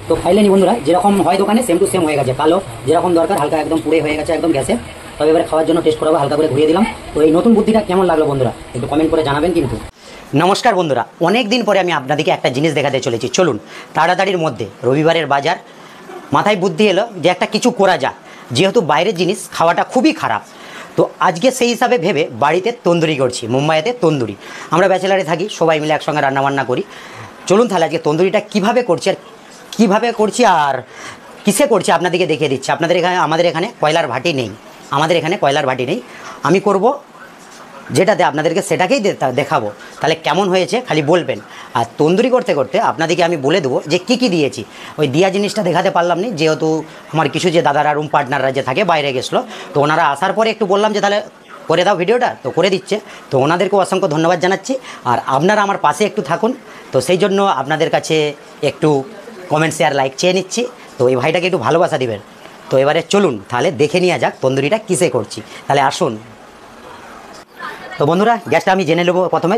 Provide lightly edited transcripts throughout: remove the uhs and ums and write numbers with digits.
তো ফাইনালি বন্ধুরা যেরকম হয় দোকানে সেম টু সেম হয়ে গেছে, কালো যেরকম দরকার হালকা একদম পুড়ে হয়ে গেছে একদম গ্যাসে। তবে এবারে খাওয়ার জন্য টেস্ট করাবো, হালকা করে ঘুরিয়ে দিলাম। তো এই নতুন বুদ্ধিটা কেমন লাগলো বন্ধুরা একটু কমেন্ট করে জানাবেন কিন্তু। নমস্কার বন্ধুরা, অনেক দিন পরে আমি আপনাদেরকে একটা জিনিস দেখাতে চলেছি। চলুন তাড়াতাড়ির মধ্যে, রবিবারের বাজার, মাথায় বুদ্ধি এলো যে একটা কিছু করা যাক, যেহেতু বাইরের জিনিস খাওয়াটা খুবই খারাপ। তো আজকে সেই হিসাবে ভেবে বাড়িতে তন্দুরি করছি। মুম্বাইতে তন্দুরি, আমরা ব্যাচেলারে থাকি, সবাই মিলে একসঙ্গে রান্নাবান্না করি। চলুন তাহলে আজকে তন্দুরিটা কীভাবে করছি আর কীভাবে করছি আর কিসে করছি আপনাদেরকে দেখিয়ে দিচ্ছি। আপনাদের এখানে, আমাদের এখানে কয়লার ভাটি নেই, আমি করব যেটাতে আপনাদেরকে সেটাকেই দেখাবো। তাহলে কেমন হয়েছে খালি বলবেন। আর তন্দুরি করতে করতে আপনাদেরকে আমি বলে দেবো যে কী কী দিয়েছি। ওই দিয়া জিনিসটা দেখাতে পারলাম না, যেহেতু আমার কিছু যে দাদারা রুম পার্টনাররা যে থাকে বাইরে গেছিলো, তো ওনারা আসার পরে একটু বললাম যে তাহলে করে দাও ভিডিওটা, তো করে দিচ্ছে। তো ওনাদেরকেও অসংখ্য ধন্যবাদ জানাচ্ছি। আর আপনারা আমার পাশে একটু থাকুন, তো সেই জন্য আপনাদের কাছে একটু কমেন্ট শেয়ার লাইক চেয়ে নিচ্ছি। তো এই ভাইটাকে একটু ভালোবাসা দিবেন। তো এবারে চলুন তাহলে দেখে নিয়ে যাক তন্দুরিটা কিসে করছি। তাহলে আসুন। তো বন্ধুরা গ্যাসটা আমি জেনে নেবো, প্রথমে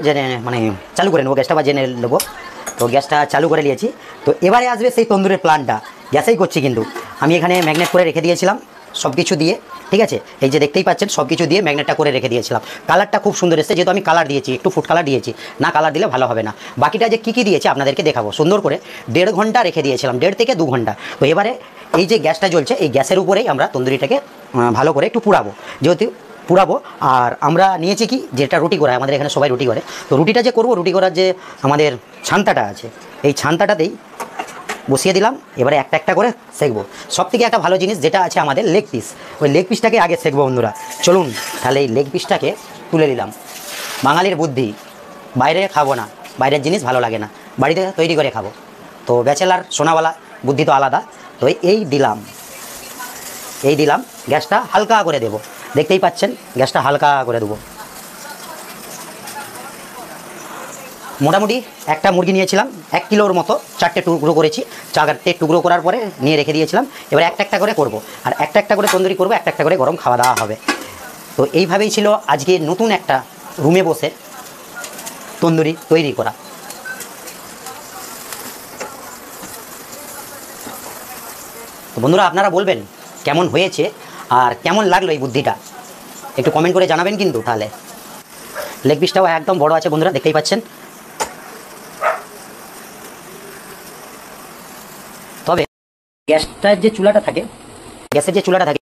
চালু করে নেবো গ্যাসটা, বা জেনে নেবো। তো গ্যাসটা চালু করে নিয়েছি। তো এবারে আসবে সেই তন্দুরের প্ল্যানটা। গ্যাসেই করছি কিন্তু আমি এখানে ম্যাগনেট করে রেখে দিয়েছিলাম সব কিছু দিয়ে, ঠিক আছে। এই যে দেখতেই পাচ্ছেন সব কিছু দিয়ে ম্যাগনেটটা করে রেখে দিয়েছিলাম। কালারটা খুব সুন্দর এসেছে, যেহেতু আমি কালার দিয়েছি, একটু ফুড কালার দিয়েছি, না কালার দিলে ভালো হবে না। বাকিটা যে কী কী দিয়েছে আপনাদেরকে দেখাবো। সুন্দর করে 1.5 ঘন্টা রেখে দিয়েছিলাম, 1.5 থেকে 2 ঘন্টা। তো এবারে এই যে গ্যাসটা জ্বলছে, এই গ্যাসের উপরেই আমরা তন্দুরিটাকে ভালো করে একটু পুড়াবো, পুড়াবো। আর আমরা নিয়েছি কি, যেটা রুটি করা হয়, আমাদের এখানে সবাই রুটি করে। তো রুটিটা যে করবো, রুটি করার যে আমাদের ছান্তাটা আছে, এই ছান্তাটাতেই বসিয়ে দিলাম। এবারে একটা একটা করে সেঁকবো। সবথেকে একটা ভালো জিনিস যেটা আছে আমাদের লেগ পিস, ওই লেগ পিসটাকে আগে সেঁকবো বন্ধুরা। চলুন তাহলে এই লেগ পিসটাকে তুলে দিলাম। বাঙালির বুদ্ধি, বাইরে খাবো না, বাইরের জিনিস ভালো লাগে না, বাড়িতে তৈরি করে খাবো। তো ব্যাচেলার সোনাওয়ালা বুদ্ধি তো আলাদা। তো এই দিলাম গ্যাসটা হালকা করে দেবো। দেখতেই পাচ্ছেন গ্যাসটা হালকা করে দেবো। মোটামুটি একটা মুরগি নিয়েছিলাম 1 কিলোর মতো, 4টে টুকরো করেছি। 4টে টুকরো করার পরে নিয়ে রেখে দিয়েছিলাম। এবার একটা একটা করে করব, আর একটা একটা করে তন্দুরি করবো, একটা একটা করে গরম খাওয়া দাওয়া হবে। তো এইভাবেই ছিল আজকে নতুন একটা রুমে বসে তন্দুরি তৈরি করা। তো বন্ধুরা আপনারা বলবেন কেমন হয়েছে আর কেমন লাগলো এই বুদ্ধিটা, একটু কমেন্ট করে জানাবেন কিন্তু। তাহলে লেগ পিসটাও একদম বড় আছে বন্ধুরা, দেখতেই পাচ্ছেন। তবে গ্যাসের যে চুলাটা থাকে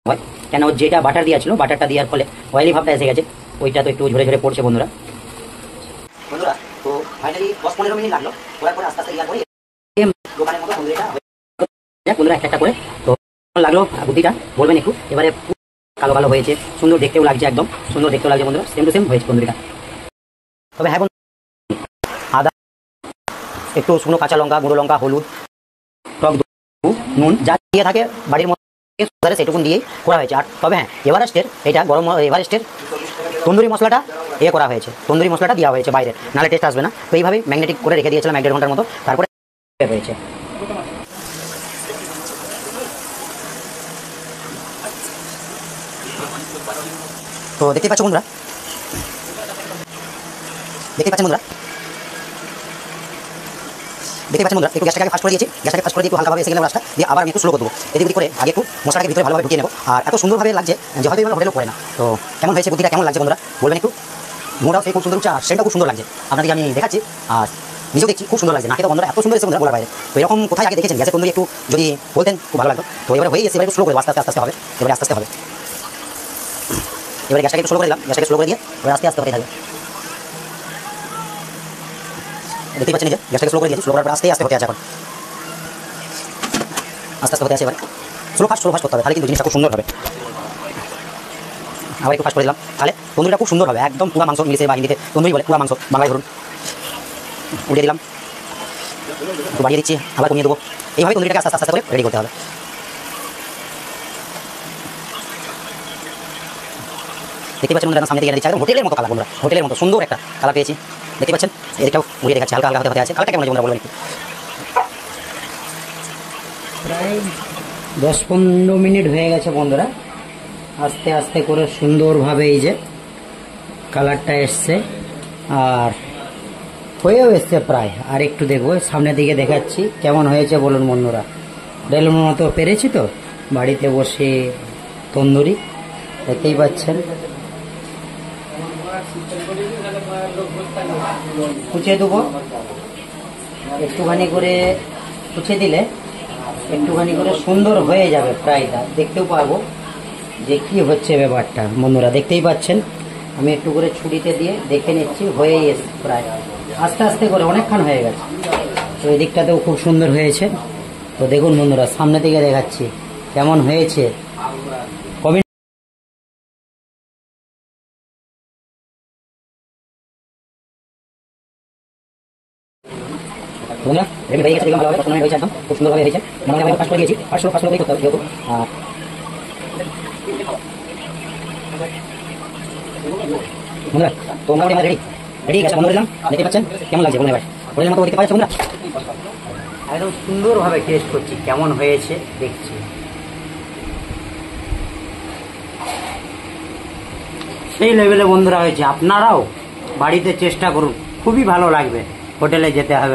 হয় কেন, যেটা বাটার দেওয়া ছিল, বাটারটা দেওয়ার ফলে অয়েলি ভাবটা এসে গেছে, ওইটা তো একটু ঝরে ঝরে পড়ছে বন্ধুরা। তো ফাইনালি 10-15 মিনিট লাগলো করার পরে আস্তে আস্তে দেওয়ার পরে দোকানের মতো তন্দুরিটা বন্ধুরা একটা একটা করে। তো লাগলো বুদ্ধিটা বলবেন একটু। এবারে কালো কালো হয়েছে, সুন্দর দেখতেও লাগছে, একদম সুন্দর দেখতেও লাগছে বন্ধুরা, সেম টু সেম হয়েছে তন্দুরিটা। তবে হ্যাঁ বন্ধু, আদা, একটু শুকনো কাঁচা লঙ্কা, গুঁড়ো লঙ্কা, হলুদ, টক দই, নুন যা দিয়ে থাকে বাড়ির মধ্যে সেটুকুন দিয়েই করা হয়েছে। আর তবে হ্যাঁ, এভারেস্টের তন্দুরি মশলাটা করা হয়েছে, তন্দুরি মশলাটা দেওয়া হয়েছে বাইরে, নাহলে টেস্ট আসবে না। তো এইভাবেই ম্যাগনেটিক করে রেখে দিয়েছিলাম 1.5 ঘন্টার মতো, তারপরে হয়েছে। তো দেখতে পাচ্ছেন বন্ধুরা, একটু গ্যাসটাকে ফাস্ট করে দিয়েছি, একটু হালকাভাবে এসে গেলে গ্যাসটা দিয়ে আবার আমি একটু স্লো করবো। এদিকে করে আগে একটু মশলাটাকে ভিতরে ভালোভাবে ঢুকিয়ে নেবো। আর এত সুন্দরভাবে লাগছে যে হয়তো এগুলো হোটেলও পড়ে না। তো কেমন হয়েছে বুদ্ধিটা, কেমন লাগছে বন্ধুরা বলবেন একটু। মোটাও সেই খুব সুন্দর উঠছে, আর সেটা খুব সুন্দর লাগছে। আপনাদেরকে আমি দেখাচ্ছি আর নিজেও দেখছি খুব সুন্দর লাগছে। নাকি তো বন্ধুরা এত সুন্দর এসে বন্ধুরা বলার বাইরে। তো এরকম কোথায় আগে দেখেছেন গ্যাসের তন্দুরি, একটু যদি বলতেন খুব ভালো লাগতো। তো এবারে হয়ে গেছে, এবার একটু স্লো করে আস্তে আস্তে হবে, এবারে আস্তে আস্তে হবে। এবারে গ্যাসটাকে একটু স্লো করে দিলাম, গ্যাসটাকে স্লো করে দিয়ে এবার আস্তে আস্তে হতে থাকবে। দেখতেই পাচ্ছেন যে গ্যাসটাকে স্লো করে দিয়েছি, স্লো করার পর আস্তে আস্তে হতে আছে। এখন আস্তে আস্তে হতে আছে, এবার স্লো ফাস্ট করতে হবে, তাহলে কিন্তু জিনিসটা খুব সুন্দর হবে। আবার একটু ফাস্ট করে দিলাম, তাহলে তন্দুরিটা খুব সুন্দর হবে, একদম পুরা মাংস। ইংলিশে বা হিন্দিতে তন্দুরি বলে, পুরা মাংস, বাংলায় ধরুন। উঠিয়ে দিলাম, একটু বাড়িয়ে দিচ্ছি, আবার কমিয়ে দেবো। এইভাবে তন্দুরিটাকে আস্তে আস্তে করে রেডি করতে হবে। দেখতে পাচ্ছেন বন্ধুরা, সামনে থেকে দিচ্ছি, একদম হোটেলের মতো কালার বন্ধুরা, হোটেলের মতো সুন্দর একটা কালার পেয়েছি। দেখতে পাচ্ছেন, এদিকটাও উড়িয়ে দেখাচ্ছে, হালকা হালকা হতে আছে। কালারটা কেমন আছে বন্ধুরা বলবেন একটু। প্রায় 10-15 মিনিট হয়ে গেছে বন্ধুরা, আস্তে আস্তে করে সুন্দরভাবে এই যে কালারটা এসছে। আর হয়েও এসছে প্রায়, আর একটু দেখবো সামনের দিকে দেখাচ্ছি কেমন হয়েছে বলুন বন্ধুরা। বেলুন মতো পেরেছি তো বাড়িতে বসে তন্দুরি, দেখতেই পাচ্ছেন। কুচিয়ে দেবো একটুখানি করে, কুচিয়ে দিলে একটুখানি করে সুন্দর হয়ে যাবে প্রায়টা, দেখতেও পারবো যে কি হচ্ছে ব্যাপারটা বন্ধুরা। দেখতেই পাচ্ছেন আমি একটু করে ছুরিতে দিয়ে দেখে নিচ্ছি, হয়েই এসছে প্রায়, আস্তে আস্তে করে অনেকক্ষণ হয়ে গেছে। তো এই দিকটাতেও খুব সুন্দর হয়েছে। তো দেখুন বন্ধুরা সামনে দিকে দেখাচ্ছি কেমন হয়েছে। কবে বন্ধুরা হয়ে গেছে, একদম খুব সুন্দরভাবে হয়েছে। মানে আমি কাজ করে দিয়েছি, 500 করতে হবে যেহেতু। বন্ধুরা তো মোটামুটি আমার রেডি গেছে, বন্ধ দিলাম। দেখতে পাচ্ছেন কেমন লাগছে বন্ধুরা, এবার মতো দেখতে পাচ্ছেন বন্ধুরা, একদম সুন্দরভাবে টেস্ট করছি কেমন হয়েছে দেখছি। সেই লেভেলে বন্ধুরা হয়েছে, আপনারাও বাড়িতে চেষ্টা করুন, খুবই ভালো লাগবে। হোটেলে যেতে হবে।